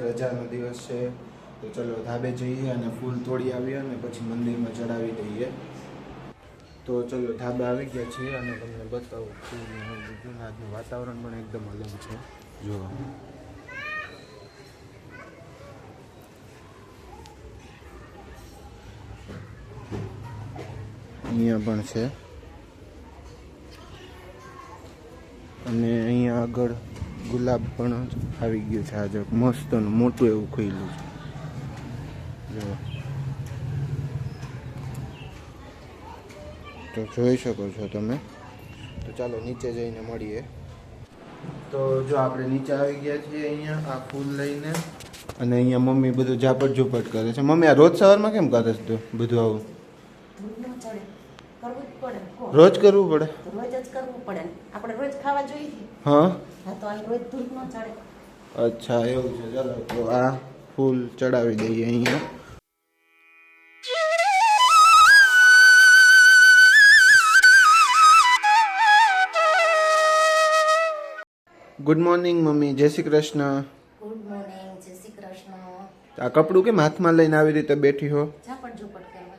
રજાનો દિવસ છે તો ચલો ધાબે જઈએ અને ફૂલ તોડી આવીએ અને પછી મંદિરમાં ચડાવી દઈએ. તો ચલો ધાબે આવી ગયા છીએ અને તમને બતાવું ફૂલ આજનું વાતાવરણ પણ એકદમ અલગ છે. જો અહીંયા પણ છે અને અહીંયા આગળ ગુલાબ પણ આવી ગયું છે. આજે મસ્ત મોટું એવું ખુલ્લું છે જો. તો જોઈ શકો છો તમે. તો ચાલો નીચે જઈને મળીએ. તો જો આપણે નીચે આવી ગયા છીએ અહીંયા આ ફૂલ લઈને અને અહીંયા મમ્મી બધું ઝાપટ ઝૂપટ કરે છે. મમ્મી આ રોજ સવારમાં કેમ કરે છે તું બધું આવું? રોજ કરવું પડે? રોજ જ કરવું પડે. આપણે રોજ ખાવા જોઈએ. હા તો રોજ ધૂપ ન ચડે. અચ્છા એવું છે. ચાલો તો આ ફૂલ ચડાવી દઈએ અહીંયા. Good morning mummy. જય શ્રી કૃષ્ણ. Good morning. જય શ્રી કૃષ્ણ. આ કપડું કેમ હાથમાં લઈને આવી રીતે બેઠી હો? ઝાપટ ઝૂપટ કરવા.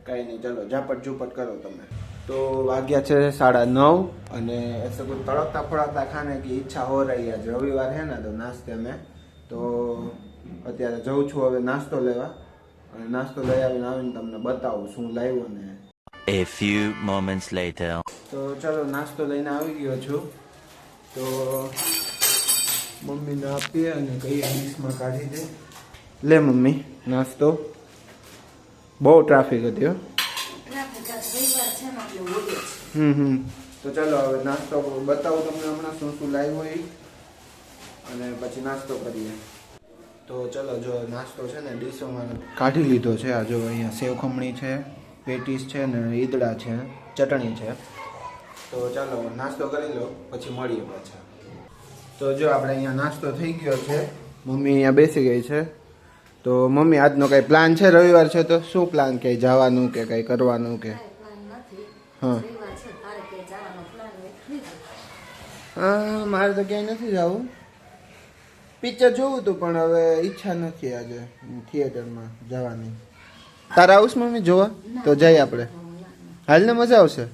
કઈ નહીં, ચલો ઝાપટ ઝૂપટ કરો તમે. तो वाग्या છે 9:30 અને ऐसे कुछ तड़कता फड़कता खाने की इच्छा हो रही है. रविवार है ना तो नाश्ते में तो અત્યારે જઉં છું હવે નાસ્તો લેવા અને નાસ્તો લઈ આવીને તમને બતાવું શું લાવ્યો ને. A few moments later. તો ચલો નાસ્તો લઈને આવી ગયો છું. તો મમ્મીને આપીએ અને કઈ ડીશમાં કાઢી દે. લે મમ્મી નાસ્તો. બહુ ટ્રાફિક હતી હો. તો ચાલો હવે નાસ્તો બતાવું તમને હમણાં શું શું લાવ્યો એ અને પછી નાસ્તો કરીએ. તો ચલો જો નાસ્તો છે ને ડીશોમાં કાઢી લીધો છે. આ જો અહીંયા સેવ ખમણી છે, પેટીસ છે ને ઈદડા છે, ચટણી છે. તો ચાલો નાસ્તો કરી લો પછી મળીએ પાછા. તો જો આપણે અહીંયા નાસ્તો થઈ ગયો છે. મમ્મી અહીંયા બેસી ગઈ છે. તો મમ્મી આજનો કઈ પ્લાન છે? રવિવાર છે તો શું પ્લાન? કઈ જવાનું કે કઈ કરવાનું કે? હા હા મારે તો ક્યાંય નથી જવું. પિક્ચર જોવું હતું પણ હવે ઈચ્છા નથી આજે થિયેટરમાં જવાની. તારા આવું મમ્મી જોવા? તો જઈએ આપણે. હાલ ને મજા આવશે.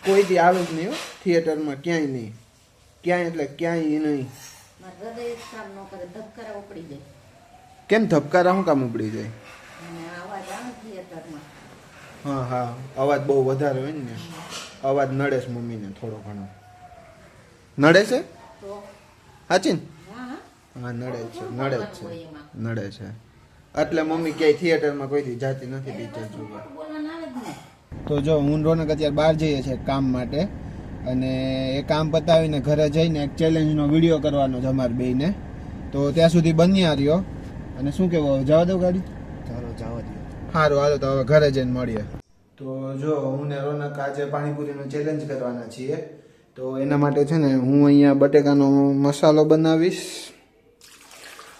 કોઈ દી આવું જ નહીં થિયેટરમાં, ક્યાંય નહીં. ક્યાંય એટલે ક્યાંય નહીં. કેમ ધબકારા શું કામ ઉપડી જાય? હા હા અવાજ બહુ વધારે હોય ને અવાજ નડે છે મમ્મીને થોડો ઘણો. નડે છે? સાચી ને? હા નડે છે નડે છે. એટલે મમ્મી ક્યાંય થિયેટરમાં કોઈથી જાતી નથી પિક્ચર જોવા. તો જો હું રોનક અત્યારે બહાર જઈએ છીએ કામ માટે અને એ કામ પતાવીને ઘરે જઈને એક ચેલેન્જનો વિડીયો કરવાનો છે અમારે બેયને. તો ત્યાં સુધી બન્યા રહ્યો. અને શું કહેવું, જવા દો ગાડી? ચાલો જવા દો. સારું હાલો તો હવે ઘરે જઈને મળીએ. તો જો હું ને રોનક આજે પાણીપુરીનો ચેલેન્જ કરવાના છીએ. તો એના માટે છે ને હું અહીંયા બટેકાનો મસાલો બનાવીશ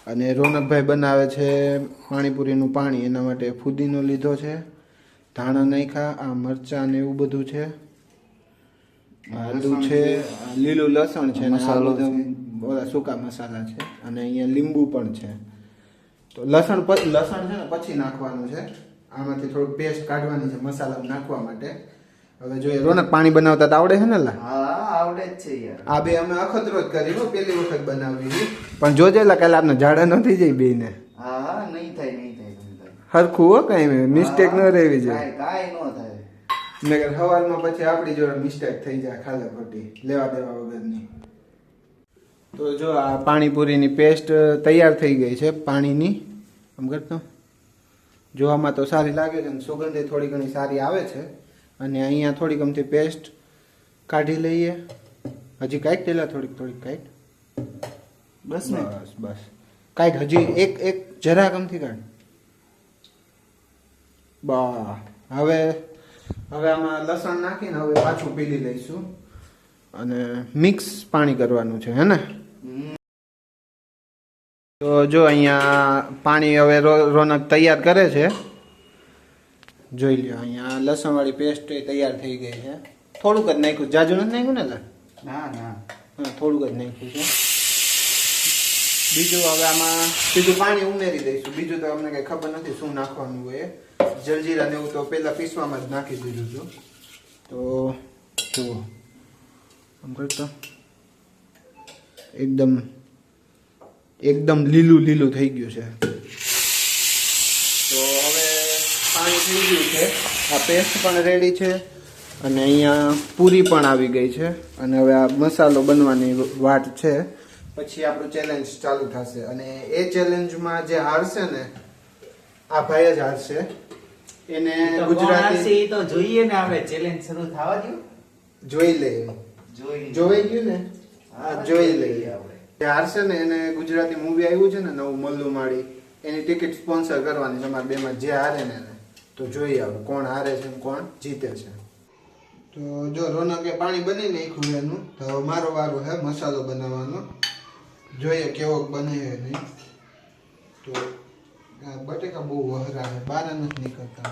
અને રોનકભાઈ બનાવે છે પાણીપુરીનું પાણી. એના માટે ફુદીનો લીધો છે, ધાણા નાખ્યા, આ મરચાં ને એવું બધું છે, આદુ છે, લીલું લસણ છે, મસાલો ઓલા સૂકા મસાલા છે અને અહીંયા લીંબુ પણ છે. તો લસણ છે ને પછી નાખવાનું છે. આમાંથી થોડુંક પેસ્ટ કાઢવાની છે મસાલા નાખવા માટે. હવે જોઈએ રોનક પાણી બનાવતા તો આવડે છે ને? હા આવડે જ છે યાર. આ બે અમે અખતરો જ કરી હો, પહેલી વખત બનાવી પણ જોજે કાલે આપણે ઝાડા નથી જઈ બેને. હા નહીં થાય હરખું હો, કઈ મિસ્ટેક ન રહેવી જોઈએ. કાંઈ ન થાય. નકર સવારમાં પછી આપણી જોડે મિસ્ટેક થઈ જાય ખાલે ખોટી લેવા દેવા વગરની. તો જો આ પાણીપુરીની પેસ્ટ તૈયાર થઈ ગઈ છે પાણીની. આમ કરતો જોવામાં તો સારી લાગે છે અને સુગંધ થોડી ઘણી સારી આવે છે. અને અહીંયા થોડીક અમથી પેસ્ટ કાઢી લઈએ. હજી કાંઈક તેલા થોડીક કાંઈક બસ કાંઈક હજી એક જરાક અમથી કાઢ. બા હવે આમાં લસણ નાખીને હવે પાછું પીલી લઈશું અને મિક્સ પાણી કરવાનું છે હે ને. તો જો અહીંયા પાણી હવે રોનક તૈયાર કરે છે. જોઈ લ્યો અહીંયા લસણ વાળી પેસ્ટ તૈયાર થઈ ગઈ છે. થોડુંક જ નાખ્યું, જાજુ નથી નાખ્યું ને? ના હા થોડુંક જ નાખ્યું છે. બીજું હવે આમાં સીધું પાણી ઉમેરી દઈશું. બીજું તો અમને કઈ ખબર નથી શું નાખવાનું હોય. જલજીરા ને એવું તો પેલા પીસવામાં જ નાખી દીધું હતું. તો જુઓ આમ કરતો એકદમ લીલું લીલું થઈ ગયું છે. તો હવે પાણી થઈ ગયું છે. આ પેસ્ટ પણ રેડી છે અને અહીંયા પૂરી પણ આવી ગઈ છે અને હવે આ મસાલો બનવાની વાટ છે. પછી આપણું ચેલેન્જ ચાલુ થશે અને એ ચેલેન્જમાં જે હારશે ને આ ભાઈ જ હારશે. એને ગુજરાતી તો જોઈએ ને આપણે ચેલેન્જ શરૂ થવા દો. જોઈ લઈએ. જોઈ ગયું ને? હા જોઈ લઈએ આપણે. જે હારશે ને એને ગુજરાતી મૂવી આવ્યું છે ને નવું મલ્લુ માળી એની ટિકિટ સ્પોન્સર કરવાની. તમારે બેમાં જે હારે ને એને તો જોઈએ આપણે કોણ હારે છે કોણ જીતે છે. તો જો રોનકે પાણી બની નાખ્યું એનું. તો મારો વારો હે મસાલો બનાવવાનો. જોઈએ કેવો બને નહીં. તો આ બટેકા બહુ વહરા છે, બહાર નથી નીકળતા.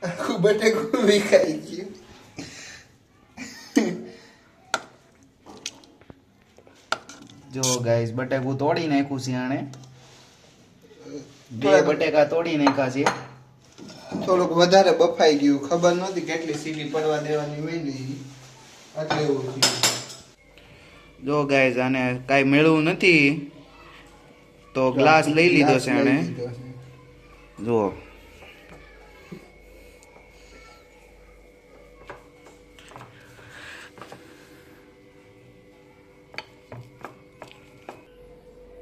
આખું બટેકું વિખાઈ ગયું. જો ગાઈસ બટેકું તોડી નાખ્યું છે આણે. બે બટેકા તોડી નાખ્યા છે. થોડુંક વધારે બફાઈ ગયું. ખબર નહોતી કેટલી સીટી પડવા દેવાની હોય ને એટલે એવું થયું. જો ગાઈસ આને કાઈ મેળવું નથી તો ગ્લાસ લઈ લીધો છે આણે. જો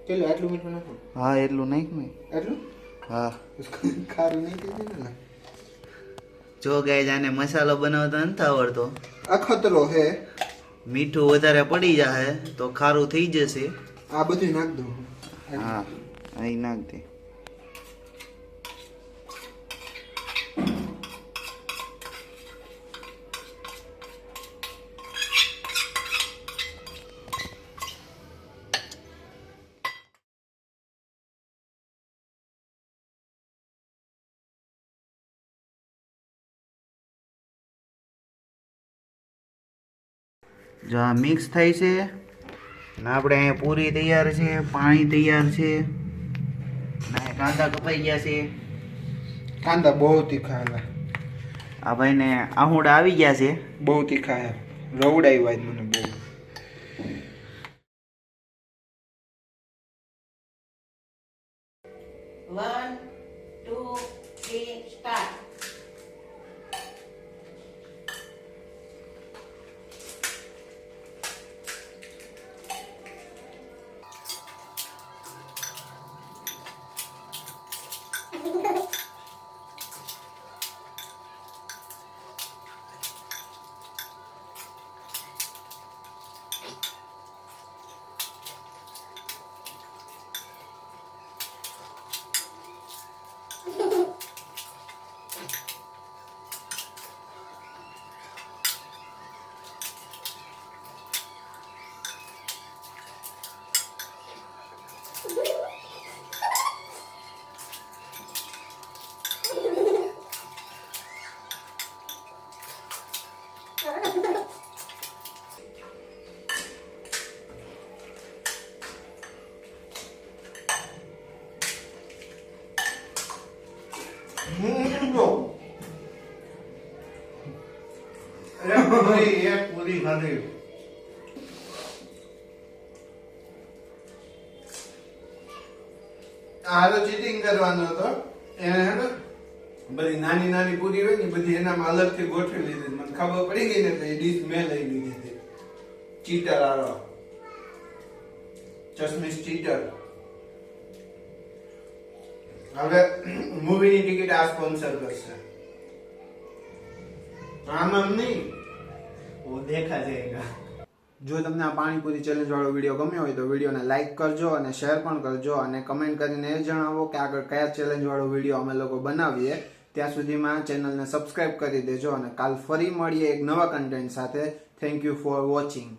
કેટલું આટલું મીઠું નાખું? હા એટલું નાખ ને. આટલું હા ખારું નહીં થઈ જાય ને. જો ગાઈસ આને મસાલો બનાવતા નથી આવડતો. અખતરો હે. મીઠું વધારે પડી જાય તો ખારું થઈ જશે. આ બધું નાખ દો. હા અહીં નાખ દે. જો આ મિક્સ થાય છે ને આપણે અહીંયા પૂરી તૈયાર છે, પાણી તૈયાર છે ને કાંદા કપાઈ ગયા છે. કાંદા બહુ તીખા હતા. આ ભાઈને આહુડા આવી ગયા છે. બહુ તીખા હે. રવડાવ્યા જ મને બહુ. 1 2 3 સ્ટાર્ટ. પૂરી ખાધી. હારો ચીટિંગ કરવાનો હતો. એને હે ને બધી નાની નાની પૂરી હોય ને બધી એનામાં અલગથી ગોઠવી લીધી. મને ખબર પડી ગઈ ને તો એ ડીશ મેં લઈ લીધી હતી. ચીટર હારો. ચશ્મીશ ચીટર. હવે મૂવીની ટિકિટ આ સ્પોન્સર કરશે. આમ નહીં वो देखा जाएगा. જો તમને આ પાણીપુરી ચેલેન્જ વાળો વિડીયો ગમ્યો હોય તો વિડીયોને લાઈક કરજો અને શેર પણ કરજો અને કમેન્ટ કરીને એ જણાવો કે આગળ કયા ચેલેન્જ વાળો વિડીયો અમે લોકો બનાવીએ. ત્યાં સુધીમાં ચેનલને સબસ્ક્રાઇબ કરી દેજો અને કાલ ફરી મળીએ એક નવા કન્ટેન્ટ સાથે. Thank you for watching.